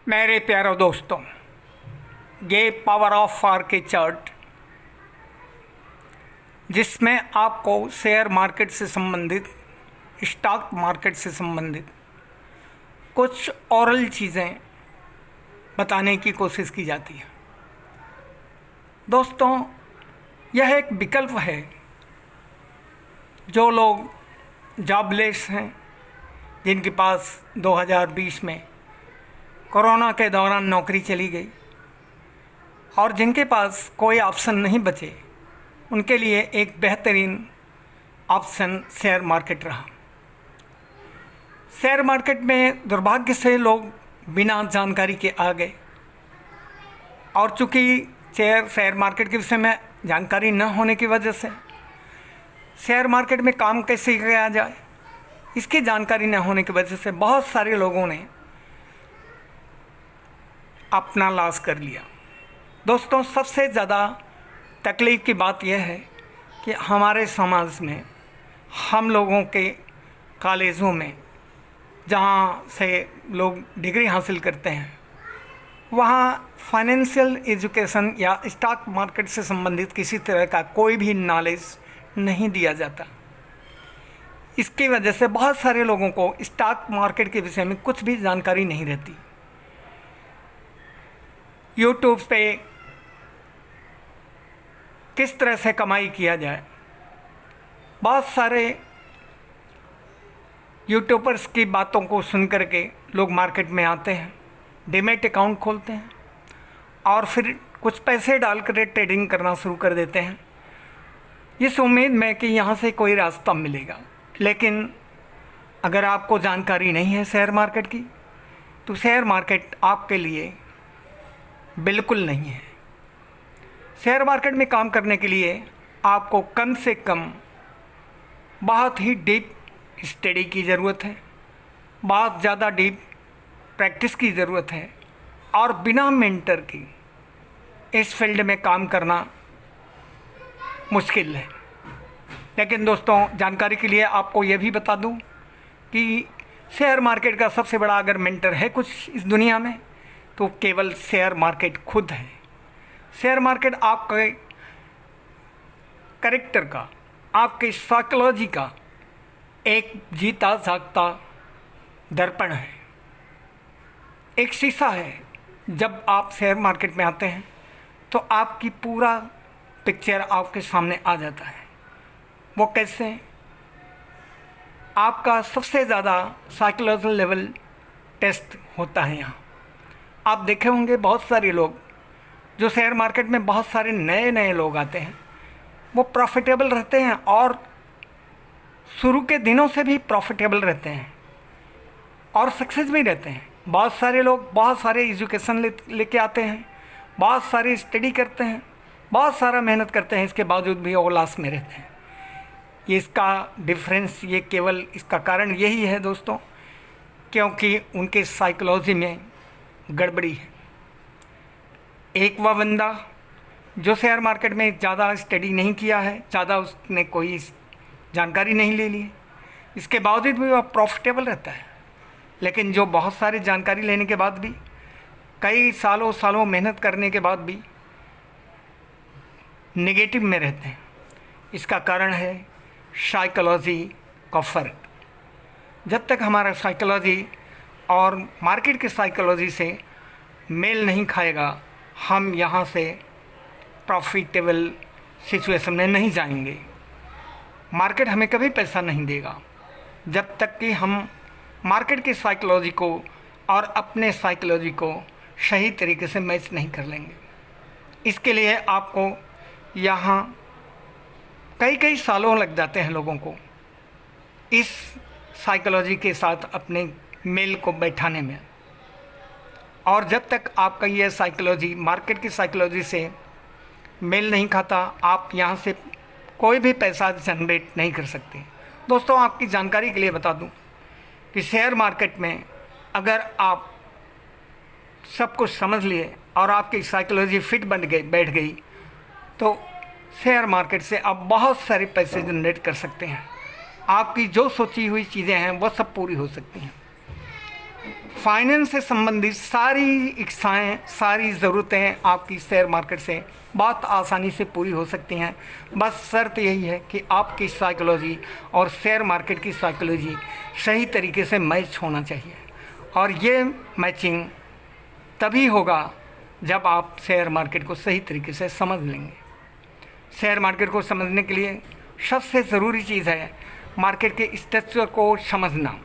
मेरे प्यारे दोस्तों, ये पावर ऑफ आर के चार्ट जिसमें आपको शेयर मार्केट से संबंधित, स्टॉक मार्केट से संबंधित कुछ ओरल चीज़ें बताने की कोशिश की जाती है। दोस्तों, यह एक विकल्प है। जो लोग जॉबलेस हैं, जिनके पास 2020 में कोरोना के दौरान नौकरी चली गई और जिनके पास कोई ऑप्शन नहीं बचे, उनके लिए एक बेहतरीन ऑप्शन शेयर मार्केट रहा। शेयर मार्केट में दुर्भाग्य से लोग बिना जानकारी के आ गए और चूँकि शेयर मार्केट के विषय में जानकारी न होने की वजह से, शेयर मार्केट में काम कैसे किया जाए इसकी जानकारी न होने की वजह से बहुत सारे लोगों ने अपना लॉस कर लिया। दोस्तों, सबसे ज़्यादा तकलीफ़ की बात यह है कि हमारे समाज में, हम लोगों के कॉलेजों में जहाँ से लोग डिग्री हासिल करते हैं, वहाँ फाइनेंशियल एजुकेशन या स्टॉक मार्केट से संबंधित किसी तरह का कोई भी नॉलेज नहीं दिया जाता। इसकी वजह से बहुत सारे लोगों को स्टॉक मार्केट के विषय में कुछ भी जानकारी नहीं रहती। यूट्यूब पे किस तरह से कमाई किया जाए, बहुत सारे यूट्यूबर्स की बातों को सुन करके लोग मार्केट में आते हैं, डीमैट अकाउंट खोलते हैं और फिर कुछ पैसे डालकर ट्रेडिंग करना शुरू कर देते हैं, इस उम्मीद में कि यहाँ से कोई रास्ता मिलेगा। लेकिन अगर आपको जानकारी नहीं है शेयर मार्केट की, तो शेयर मार्केट आपके लिए बिल्कुल नहीं है। शेयर मार्केट में काम करने के लिए आपको कम से कम बहुत ही डीप स्टडी की ज़रूरत है, बहुत ज़्यादा डीप प्रैक्टिस की ज़रूरत है और बिना मेंटर की इस फील्ड में काम करना मुश्किल है। लेकिन दोस्तों, जानकारी के लिए आपको ये भी बता दूं कि शेयर मार्केट का सबसे बड़ा अगर मेंटर है कुछ इस दुनिया में, तो केवल शेयर मार्केट खुद है। शेयर मार्केट आपके कैरेक्टर का, आपके साइकोलॉजी का एक जीता जागता दर्पण है, एक शीशा है। जब आप शेयर मार्केट में आते हैं तो आपकी पूरा पिक्चर आपके सामने आ जाता है। वो कैसे? आपका सबसे ज़्यादा साइकोलॉजिकल लेवल टेस्ट होता है यहाँ। आप देखे होंगे बहुत सारे लोग जो शेयर मार्केट में, बहुत सारे नए नए लोग आते हैं, वो प्रॉफिटेबल रहते हैं और शुरू के दिनों से भी प्रॉफिटेबल रहते हैं और सक्सेस भी रहते हैं। बहुत सारे लोग बहुत सारे एजुकेशन लेके आते हैं, बहुत सारी स्टडी करते हैं, बहुत सारा मेहनत करते हैं, इसके बावजूद भी वो लॉस में रहते हैं। ये इसका डिफरेंस, ये केवल इसका कारण यही है दोस्तों, क्योंकि उनके साइकोलॉजी में गड़बड़ी है। एक वह बंदा जो शेयर मार्केट में ज़्यादा स्टडी नहीं किया है, ज़्यादा उसने कोई जानकारी नहीं ले ली है, इसके बावजूद भी वह प्रॉफिटेबल रहता है। लेकिन जो बहुत सारी जानकारी लेने के बाद भी, कई सालों सालों मेहनत करने के बाद भी नेगेटिव में रहते हैं, इसका कारण है साइकोलॉजी का फ़र्क। जब तक हमारा साइकोलॉजी और मार्केट की साइकोलॉजी से मेल नहीं खाएगा, हम यहाँ से प्रॉफिटेबल सिचुएशन में नहीं जाएंगे। मार्केट हमें कभी पैसा नहीं देगा जब तक कि हम मार्केट की साइकोलॉजी को और अपने साइकोलॉजी को सही तरीके से मैच नहीं कर लेंगे। इसके लिए आपको यहाँ कई कई सालों लग जाते हैं लोगों को इस साइकोलॉजी के साथ अपने मेल को बैठाने में। और जब तक आपका ये साइकोलॉजी मार्केट की साइकोलॉजी से मेल नहीं खाता, आप यहाँ से कोई भी पैसा जनरेट नहीं कर सकते। दोस्तों, आपकी जानकारी के लिए बता दूं कि शेयर मार्केट में अगर आप सब कुछ समझ लिए और आपकी साइकोलॉजी फिट बैठ गई, तो शेयर मार्केट से आप बहुत सारे पैसे जनरेट कर सकते हैं। आपकी जो सोची हुई चीज़ें हैं वो सब पूरी हो सकती हैं। फाइनेंस से संबंधित सारी इच्छाएं, सारी ज़रूरतें आपकी शेयर मार्केट से बहुत आसानी से पूरी हो सकती हैं। बस शर्त यही है कि आपकी साइकोलॉजी और शेयर मार्केट की साइकोलॉजी सही तरीके से मैच होना चाहिए, और ये मैचिंग तभी होगा जब आप शेयर मार्केट को सही तरीके से समझ लेंगे। शेयर मार्केट को समझने के लिए सबसे ज़रूरी चीज़ है मार्केट के स्ट्रक्चर को समझना।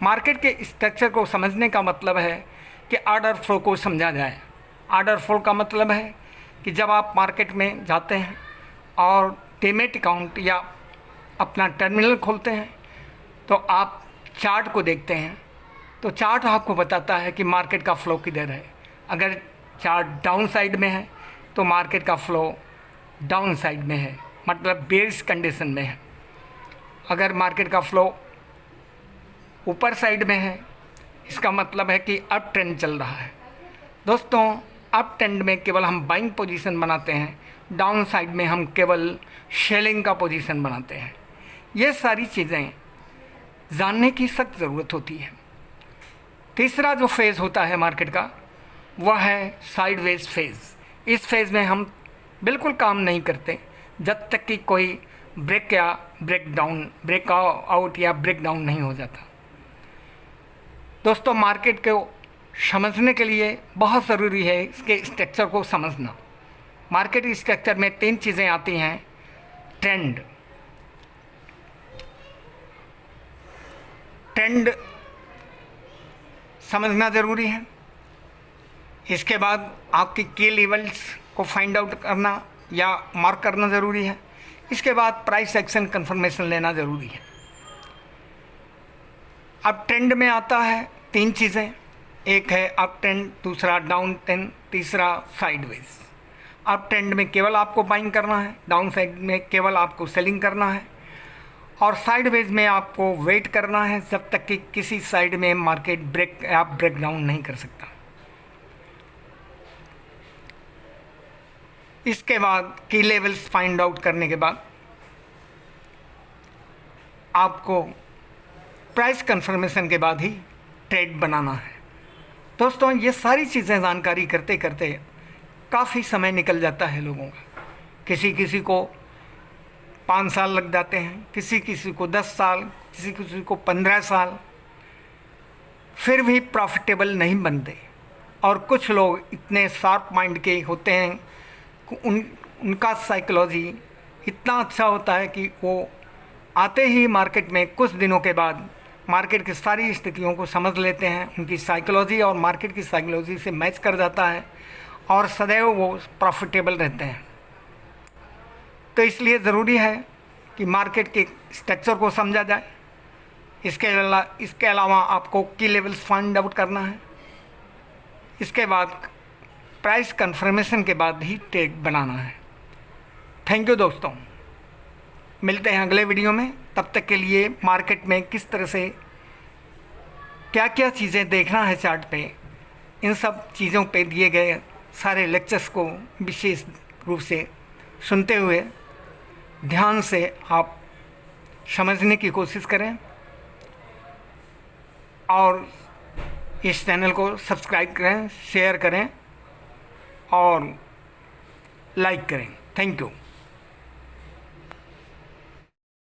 मार्केट के स्ट्रक्चर को समझने का मतलब है कि ऑर्डर फ्लो को समझा जाए। ऑर्डर फ्लो का मतलब है कि जब आप मार्केट में जाते हैं और डीमैट अकाउंट या अपना टर्मिनल खोलते हैं तो आप चार्ट को देखते हैं, तो चार्ट आपको बताता है कि मार्केट का फ़्लो किधर है। अगर चार्ट डाउन साइड में है तो मार्केट का फ़्लो डाउन साइड में है, मतलब बेयरिश कंडीशन में है। अगर मार्केट का फ़्लो ऊपर साइड में है, इसका मतलब है कि अप ट्रेंड चल रहा है। दोस्तों, अप ट्रेंड में केवल हम बाइंग पोजीशन बनाते हैं, डाउन साइड में हम केवल सेलिंग का पोजीशन बनाते हैं। ये सारी चीज़ें जानने की सख्त ज़रूरत होती है। तीसरा जो फेज़ होता है मार्केट का, वह है साइडवेज फेज़। इस फेज़ में हम बिल्कुल काम नहीं करते जब तक कि कोई ब्रेकआउट या ब्रेकडाउन नहीं हो जाता। दोस्तों, मार्केट को समझने के लिए बहुत ज़रूरी है इसके स्ट्रक्चर को समझना। मार्केट स्ट्रक्चर में 3 चीज़ें आती हैं। ट्रेंड समझना ज़रूरी है। इसके बाद आपकी की लेवल्स को फाइंड आउट करना या मार्क करना ज़रूरी है। इसके बाद प्राइस एक्शन कंफर्मेशन लेना ज़रूरी है। अब ट्रेंड में आता है 3 चीज़ें, एक है अप ट्रेंड, दूसरा डाउन ट्रेंड, तीसरा साइडवेज। अप ट्रेंड में केवल आपको बाइंग करना है, डाउन साइड में केवल आपको सेलिंग करना है, और साइडवेज में आपको वेट करना है जब तक कि किसी साइड में मार्केट ब्रेक डाउन नहीं कर सकता। इसके बाद की लेवल्स फाइंड आउट करने के बाद आपको प्राइस कंफर्मेशन के बाद ही ट्रेड बनाना है। दोस्तों, ये सारी चीज़ें जानकारी करते करते काफ़ी समय निकल जाता है लोगों का। किसी किसी को 5 साल लग जाते हैं, किसी किसी को 10 साल, किसी किसी को 15 साल, फिर भी प्रॉफिटेबल नहीं बनते। और कुछ लोग इतने शार्प माइंड के होते हैं, उनका साइकोलॉजी इतना अच्छा होता है कि वो आते ही मार्केट में कुछ दिनों के बाद मार्केट की सारी स्थितियों को समझ लेते हैं। उनकी साइकोलॉजी और मार्केट की साइकोलॉजी से मैच कर जाता है और सदैव वो प्रॉफिटेबल रहते हैं। तो इसलिए ज़रूरी है कि मार्केट के स्ट्रक्चर को समझा जाए। इसके अलावा आपको की लेवल्स फाइंड आउट करना है। इसके बाद प्राइस कंफर्मेशन के बाद ही ट्रेड बनाना है। थैंक यू दोस्तों, मिलते हैं अगले वीडियो में। तब तक के लिए मार्केट में किस तरह से क्या क्या चीज़ें देखना है चार्ट पे, इन सब चीज़ों पे दिए गए सारे लेक्चर्स को विशेष रूप से सुनते हुए ध्यान से आप समझने की कोशिश करें और इस चैनल को सब्सक्राइब करें, शेयर करें और लाइक करें। Thank you.